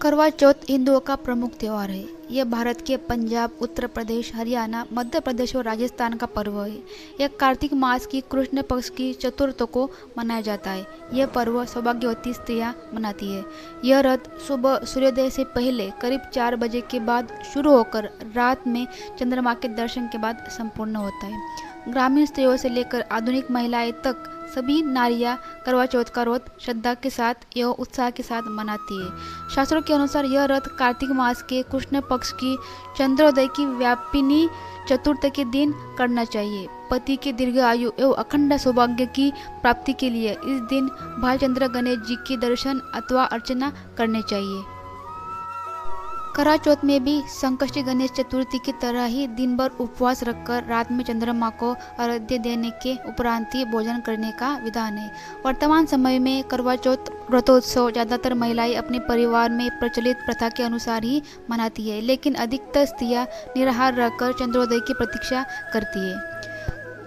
करवा चौथ हिंदुओं का प्रमुख त्यौहार है। यह भारत के पंजाब, उत्तर प्रदेश, हरियाणा, मध्य प्रदेश और राजस्थान का पर्व है। यह कार्तिक मास की कृष्ण पक्ष की चतुर्थ को मनाया जाता है। यह पर्व सौभाग्यवती स्त्रियां मनाती है। यह व्रत सुबह सूर्योदय से पहले करीब 4 बजे के बाद शुरू होकर रात में चंद्रमा के दर्शन के बाद संपूर्ण होता है। ग्रामीण स्त्रियों से लेकर आधुनिक महिलाएं तक सभी नारियां करवा चौथ का व्रत श्रद्धा के साथ एवं उत्साह के साथ मनाती है। शास्त्रों के अनुसार यह व्रत कार्तिक मास के कृष्ण पक्ष की चंद्रोदय की व्यापिनी चतुर्थ के दिन करना चाहिए। पति के दीर्घ आयु एवं अखंड सौभाग्य की प्राप्ति के लिए इस दिन भालचंद्र गणेश जी की दर्शन अथवा अर्चना करने चाहिए। करवा चौथ में भी संकष्टी गणेश चतुर्थी की तरह ही दिन भर उपवास रखकर रात में चंद्रमा को अर्घ्य देने के उपरांत ही भोजन करने का विधान है। वर्तमान समय में करवा चौथ व्रतोत्सव ज्यादातर महिलाएं अपने परिवार में प्रचलित प्रथा के अनुसार ही मनाती है, लेकिन अधिकतर स्त्रियां निराहार रहकर चंद्रोदय की प्रतीक्षा करती है।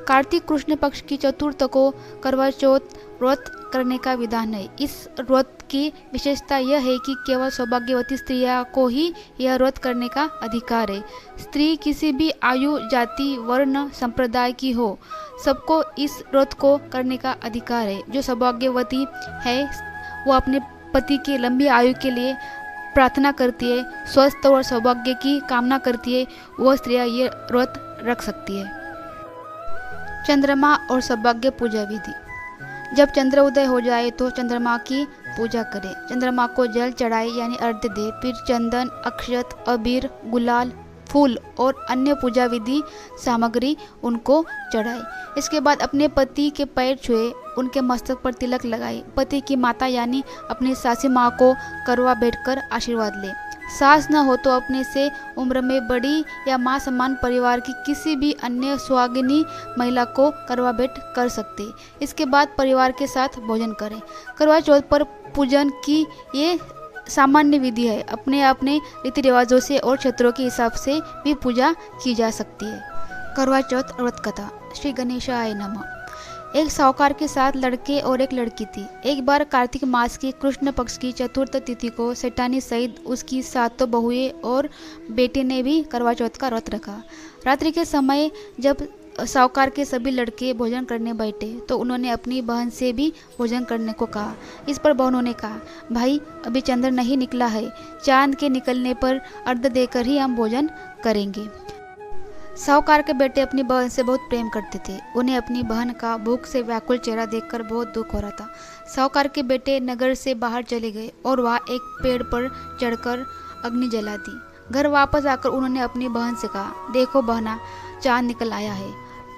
कार्तिक कृष्ण पक्ष की चतुर्थ को करवा चौथ व्रत करने का विधान है। इस व्रत की विशेषता यह है कि केवल सौभाग्यवती स्त्रियों को ही यह व्रत करने का अधिकार है। स्त्री किसी भी आयु, जाति, वर्ण, संप्रदाय की हो, सबको इस व्रत को करने का अधिकार है। जो सौभाग्यवती है वो अपने पति की लंबी आयु के लिए प्रार्थना करती है, स्वस्थ और सौभाग्य की कामना करती है, वह स्त्रियां ये व्रत रख सकती है। चंद्रमा और सौभाग्य पूजा विधि। जब चंद्र उदय हो जाए तो चंद्रमा की पूजा करें। चंद्रमा को जल चढ़ाए यानी अर्घ्य दे, फिर चंदन, अक्षत, अबीर, गुलाल, फूल और अन्य पूजा विधि सामग्री उनको चढ़ाए। इसके बाद अपने पति के पैर छुए, उनके मस्तक पर तिलक लगाए। पति की माता यानी अपनी सासी माँ को करवा बैठकर आशीर्वाद ले। सास न हो तो अपने से उम्र में बड़ी या माँ समान परिवार की किसी भी अन्य सुहागिनी महिला को करवा भेंट कर सकते। इसके बाद परिवार के साथ भोजन करें। करवा चौथ पर पूजन की ये सामान्य विधि है। अपने अपने रीति रिवाजों से और क्षेत्रों के हिसाब से भी पूजा की जा सकती है। करवा चौथ व्रत कथा। श्री गणेशाय नमः। एक साहूकार के साथ लड़के और एक लड़की थी। एक बार कार्तिक मास की कृष्ण पक्ष की चतुर्थ तिथि को सेठानी सहित उसकी 7 बहुएं और बेटे ने भी करवा चौथ का व्रत रखा। रात्रि के समय जब साहूकार के सभी लड़के भोजन करने बैठे तो उन्होंने अपनी बहन से भी भोजन करने को कहा। इस पर बहनों ने कहा, भाई अभी चंद्र नहीं निकला है, चांद के निकलने पर अर्घ्य देकर ही हम भोजन करेंगे। साहूकार के बेटे अपनी बहन से बहुत प्रेम करते थे। उन्हें अपनी बहन का भूख से व्याकुल चेहरा देखकर बहुत दुख हो रहा था। साहूकार के बेटे नगर से बाहर चले गए और वहाँ एक पेड़ पर चढ़कर अग्नि जला दी। घर वापस आकर उन्होंने अपनी बहन से कहा, देखो बहना, चांद निकल आया है,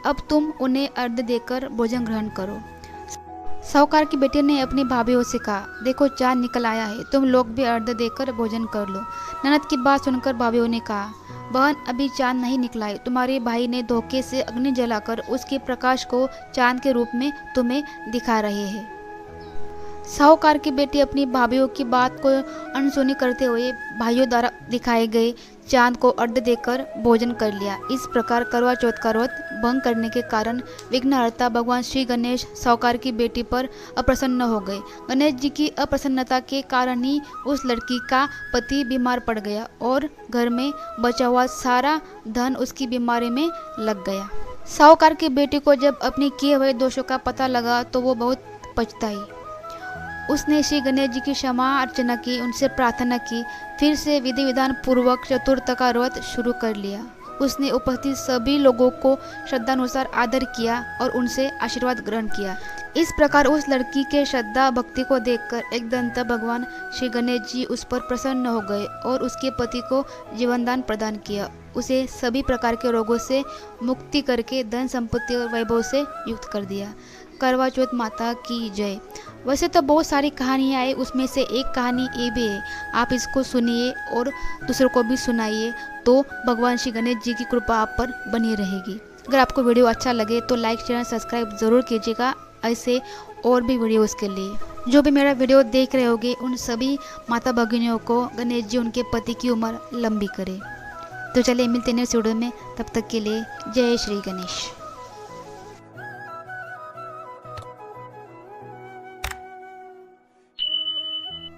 अब तुम उन्हें अर्घ्य देकर भोजन ग्रहण करो। साहूकार के बेटे ने अपनी भाभीयों से कहा, देखो चांद निकल आया है, तुम लोग भी अर्घ्य देकर भोजन कर लो। ननद की बात सुनकर भाभीयों ने कहा, बहन अभी चांद नहीं निकला है, तुम्हारे भाई ने धोखे से अग्नि जलाकर उसके प्रकाश को चांद के रूप में तुम्हें दिखा रहे हैं। साहूकार की बेटी अपनी भाभीयों की बात को अनसुनी करते हुए भाइयों द्वारा दिखाए गए चांद को अर्घ्य देकर भोजन कर लिया। इस प्रकार करवा चौथ का व्रत भंग करने के कारण विघ्नहर्ता भगवान श्री गणेश साहूकार की बेटी पर अप्रसन्न हो गए। गणेश जी की अप्रसन्नता के कारण ही उस लड़की का पति बीमार पड़ गया और घर में बचा हुआ सारा धन उसकी बीमारी में लग गया। साहूकार की बेटी को जब अपने किए हुए दोषों का पता लगा तो वो बहुत पछताई। उसने श्री गणेश जी की क्षमा अर्चना की, उनसे प्रार्थना की, फिर से विधि विधान पूर्वक चतुर्थ का व्रत शुरू कर लिया। उसने उपस्थित सभी लोगों को श्रद्धानुसार आदर किया और उनसे आशीर्वाद ग्रहण किया। इस प्रकार उस लड़की के श्रद्धा भक्ति को देखकर एकदंत भगवान श्री गणेश जी उस पर प्रसन्न हो गए और उसके पति को जीवनदान प्रदान किया। उसे सभी प्रकार के रोगों से मुक्ति करके धन संपत्ति और वैभव से युक्त कर दिया। करवा चौथ माता की जय। वैसे तो बहुत सारी कहानियाँ हैं, उसमें से एक कहानी ये भी है, आप इसको सुनिए और दूसरों को भी सुनाइए, तो भगवान श्री गणेश जी की कृपा आप पर बनी रहेगी। अगर आपको वीडियो अच्छा लगे तो लाइक, शेयर, सब्सक्राइब ज़रूर कीजिएगा ऐसे और भी वीडियोस के लिए। जो भी मेरा वीडियो देख रहे होंगे उन सभी माता भगिनियों को गणेश जी उनके पति की उम्र लंबी करे। तो चलिए मिलते हैं नेक्स्ट वीडियो में, तब तक के लिए जय श्री गणेश।